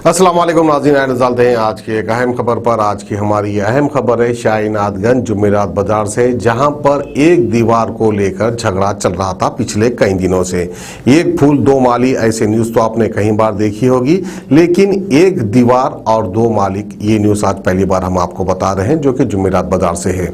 अस्सलाम वालेकुम नाज़रीन, डालते हैं आज की एक अहम खबर पर। आज की हमारी अहम खबर है शाहीनाथगंज जुमेरात बाजार से, जहां पर एक दीवार को लेकर झगड़ा चल रहा था पिछले कई दिनों से। एक फूल दो माली, ऐसे न्यूज़ तो आपने कई बार देखी होगी, लेकिन एक दीवार और दो मालिक, ये न्यूज़ आज पहली बार हम आपको बता रहे हैं, जो कि जुमेरात बाजार से है।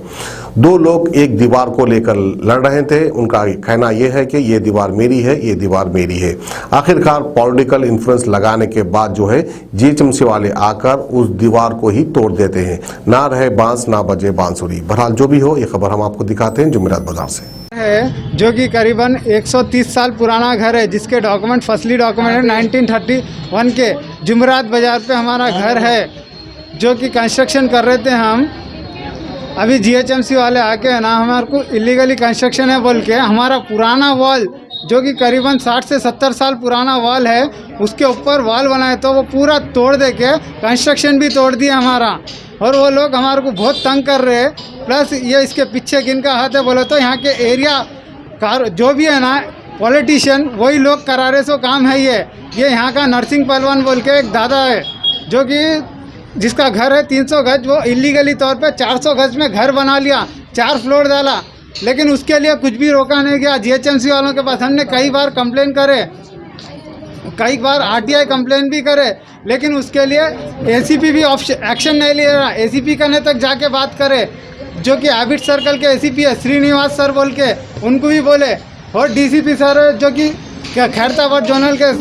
दो लोग एक दीवार को लेकर लड़ रहे थे। उनका कहना यह है कि ये दीवार मेरी है, ये दीवार मेरी है। आखिरकार पॉलिटिकल इन्फ्लुएंस लगाने के बाद जो है जीएचएमसी वाले आकर उस दीवार को ही तोड़ देते हैं। ना रहे बांस ना बजे बांसुरी। बहरहाल जो भी हो, ये खबर हम आपको दिखाते हैं जुमेरात बाजार से है, जो कि करीबन 130 साल पुराना घर है, जिसके डॉक्यूमेंट फसली डॉक्यूमेंट है 1931 के। जुमेरात बाजार पे हमारा घर है, जो कि कंस्ट्रक्शन कर रहे थे हम। अभी जीएचएमसी वाले आके है ना, हमारे को इलीगली कंस्ट्रक्शन है बोल के हमारा पुराना वॉल, जो कि करीबन 60 से 70 साल पुराना वॉल है, उसके ऊपर वॉल बनाए तो वो पूरा तोड़ दे के कंस्ट्रक्शन भी तोड़ दिया हमारा। और वो लोग हमारे को बहुत तंग कर रहे हैं। प्लस ये इसके पीछे किनका हाथ है बोले तो यहाँ के एरिया कार जो भी है ना पॉलिटिशियन, वही लोग करा रहे। सो काम है ये यहाँ का नरसिंह पहलवान बोल के एक दादा है, जो कि जिसका घर है 300 गज, वो इलीगली तौर पे 400 गज में घर बना लिया, 4 फ्लोर डाला, लेकिन उसके लिए कुछ भी रोका नहीं गया। जीएचएमसी वालों के पास हमने कई बार कंप्लेन करे, कई बार आरटीआई कंप्लेन भी करे, लेकिन उसके लिए एसीपी भी एक्शन नहीं ले रहा। एसीपी करने तक जाके बात करे, जो कि हैबिट सर्कल के एसीपी है श्रीनिवास सर बोल के, उनको भी बोले। और डीसीपी सर है, जो कि खैरताबाद जोनल के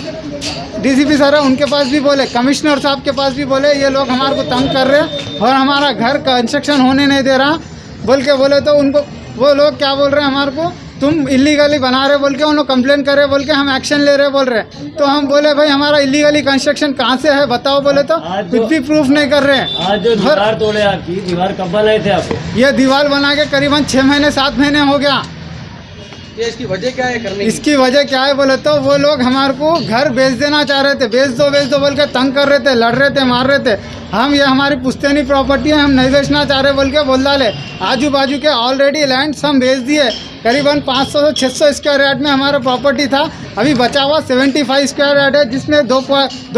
डीसीपी सर है, उनके पास भी बोले। कमिश्नर साहब के पास भी बोले। ये लोग हमारे को तंग कर रहे हैं और हमारा घर कंस्ट्रक्शन होने नहीं दे रहा बोल के बोले। तो उनको वो लोग क्या बोल रहे हैं हमारे को, तुम इलीगली बना रहे बोल के, उन लोग कंप्लेन करे बोल के हम एक्शन ले रहे बोल रहे। तो हम बोले भाई हमारा इलीगली कंस्ट्रक्शन कहाँ से है बताओ बोले, तो कुछ भी प्रूफ नहीं कर रहे हैं। आज जो दीवार तोड़े, आपकी दीवार कब बनाए थे आप? ये दीवार बना के करीबन 6 महीने 7 महीने हो गया। ये इसकी वजह क्या है करने की? इसकी वजह क्या है बोले तो वो लोग हमारे को घर बेच देना चाह रहे थे, बेच दो बोल के तंग कर रहे थे, लड़ रहे थे, मार रहे थे। हम ये हमारी पुश्तैनी प्रॉपर्टी है, हम नहीं बेचना चाह रहे बोल के बोल डाले। आजू बाजू के ऑलरेडी लैंड्स हम बेच दिए। करीबन 500 से 600 स्क्वायर यार्ड में हमारा प्रॉपर्टी था, अभी बचा हुआ 75 स्क्वायर यार्ड है, जिसमें दो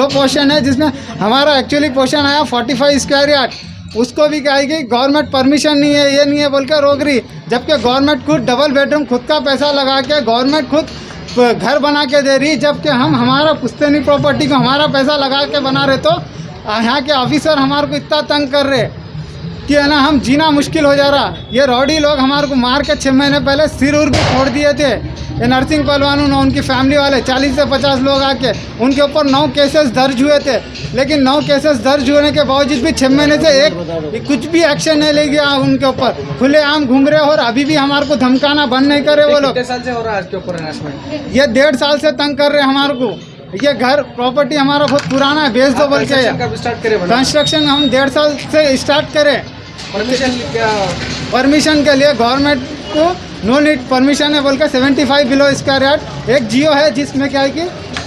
पोर्शन है, जिसमें हमारा एक्चुअली पोर्शन आया 45 स्क्वायर यार्ड। उसको भी क्या है कि गवर्नमेंट परमिशन नहीं है, ये नहीं है बोल के रोक रही, जबकि गवर्नमेंट खुद डबल बेडरूम खुद का पैसा लगा के गवर्नमेंट खुद घर बना के दे रही, जबकि हम हमारा पुश्तैनी प्रॉपर्टी को हमारा पैसा लगा के बना रहे। तो यहाँ के ऑफिसर हमारे को इतना तंग कर रहे कि है ना, हम जीना मुश्किल हो जा रहा। ये रौडी लोग हमारे को मार के 6 महीने पहले सिर उर भी छोड़ दिए थे। ये नरसिंह पहलवान और उनकी फैमिली वाले 40 से 50 लोग आके, उनके ऊपर 9 केसेस दर्ज हुए थे, लेकिन 9 केसेस दर्ज होने के बावजूद भी 6 महीने से एक कुछ भी एक्शन नहीं ले गया उनके ऊपर। खुलेआम घूम रहे और अभी भी हमारे को धमकाना बंद नहीं करे वो लोग। कितने साल से हो रहा है इसके ऊपर हरासमेंट? ये 1.5 साल से तंग कर रहे हैं हमारे को। ये घर प्रॉपर्टी हमारा बहुत पुराना है, बेच दो बोल के। कंस्ट्रक्शन हम 1.5 साल से स्टार्ट करें। परमिशन के लिए गवर्नमेंट को नो नीड परमिशन है बोल के 75 बिलो स्क्वायर यार्ड एक जियो है, जिसमें क्या है कि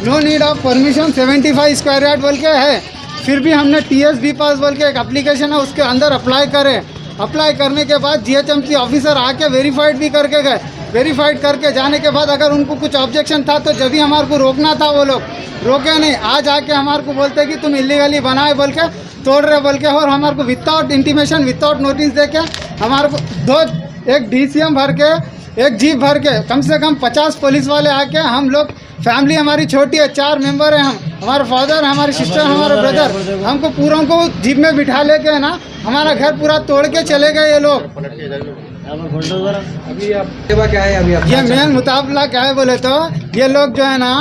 no need of permission 75 square yard बोल के है। फिर भी हमने TSB पास बोल के एक एप्लीकेशन है, उसके अंदर अप्लाई करे। अप्लाई करने के बाद जीएचएमसी ऑफिसर आके वेरीफाइड भी करके गए। वेरीफाइड करके जाने के बाद अगर उनको कुछ ऑब्जेक्शन था तो जब भी हमारे को रोकना था, वो लोग रोके नहीं। आज आके हमारे को बोलते कि तुम इलीगली बनाए बोल के, तोड़ रहे बोल के, और हमारे को विदाउट इंटीमेशन विदाउट नोटिस दे के हमारे को एक DCM भर के, एक जीप भर के, कम से कम 50 पुलिस वाले आके, हम लोग फैमिली हमारी छोटी है, 4 मेंबर हैं हम, हमारे फादर, हमारी सिस्टर, हमारे ब्रदर, हमको पूरों को जीप में बिठा लेके है ना हमारा घर पूरा तोड़ के चले गए ये लोग। अभी आप क्या है? अभी आप ये मेन मुताबला क्या है बोले तो, ये लोग जो है ना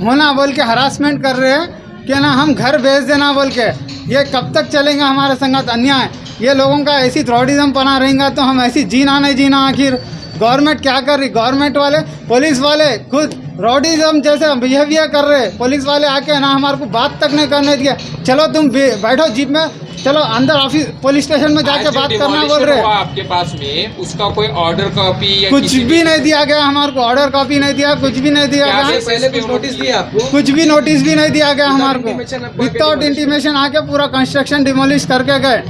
होना बोल के हरासमेंट कर रहे हैं कि ना हम घर भेज देना बोल के। ये कब तक चलेंगे हमारे संगत अन्याय? ये लोगों का ऐसी थ्रॉडिज्म बना रहेगा तो हम ऐसी जीना नहीं जीना। आखिर गवर्नमेंट क्या कर रही? गवर्नमेंट वाले, पुलिस वाले खुद रॉडिज्म जैसे बिहेवियर कर रहे। पुलिस वाले आके ना हमारे को बात तक नहीं करने दिया। चलो तुम बैठो जीप में, चलो अंदर ऑफिस पुलिस स्टेशन में जाके बात करना बोल रहे। आपके पास में उसका कोई ऑर्डर कॉपी या कुछ भी नहीं दिया गया हमारे को, ऑर्डर कॉपी नहीं दिया, कुछ भी नहीं दिया गया। पहले कुछ नोटिस दिया आपको? कुछ भी नोटिस भी नहीं दिया गया हमारे को। विदाउट इंटीमेशन आके पूरा कंस्ट्रक्शन डिमोलिश करके गए,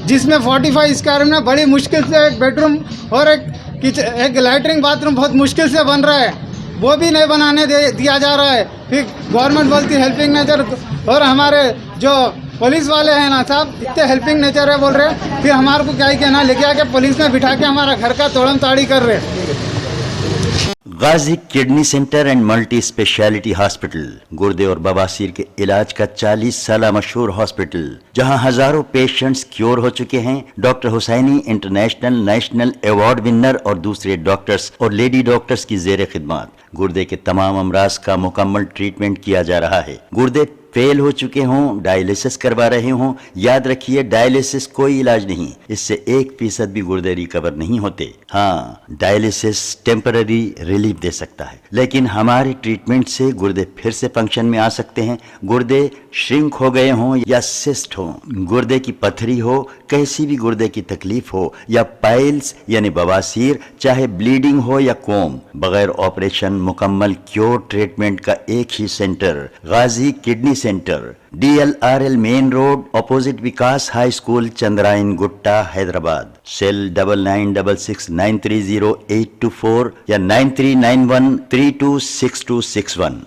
जिसमें 45 स्क्वायर में बड़ी मुश्किल से एक बेडरूम और एक लैट्रिन बाथरूम बहुत मुश्किल से बन रहा है। वो भी नहीं बनाने दिया जा रहा है। फिर गवर्नमेंट बोलती है हेल्पिंग नेचर, और हमारे जो पुलिस वाले हैं ना साहब, इतने हेल्पिंग नेचर है बोल रहे, फिर हमारे को क्या ही कहना, लेके आके पुलिस में बिठा के हमारा घर का तोड़म ताड़ी कर रहे। Ghazi kidney centre and multi speciality hospital, गुर्दे और बवासीर के इलाज का 40 साल मशहूर हॉस्पिटल, जहां हजारों पेशेंट्स क्योर हो चुके हैं। Doctor Hussaini international national award winner और दूसरे डॉक्टर्स और लेडी डॉक्टर्स की जेर खिदमत गुर्दे के तमाम अमराज का मुकम्मल ट्रीटमेंट किया जा रहा है। गुर्दे फेल हो चुके हों, डायलिसिस करवा रहे हों, याद रखिए डायलिसिस कोई इलाज नहीं, इससे 1% भी गुर्दे रिकवर नहीं होते। हाँ, डायलिसिस टेम्पररी रिलीफ दे सकता है, लेकिन हमारे ट्रीटमेंट से गुर्दे फिर से फंक्शन में आ सकते हैं। गुर्दे श्रिंक हो गए हों या सिस्ट हो, गुर्दे की पथरी हो, कैसी भी गुर्दे की तकलीफ हो, या पाइल्स यानी बवासीर, चाहे ब्लीडिंग हो या कोम, बगैर ऑपरेशन मुकम्मल क्योर ट्रीटमेंट का एक ही centre, Ghazi kidney centre, DLRL main road, opposite Vikas high school, Chandrayan Gutta, Hyderabad. Cell 9966930824 या 9391326261।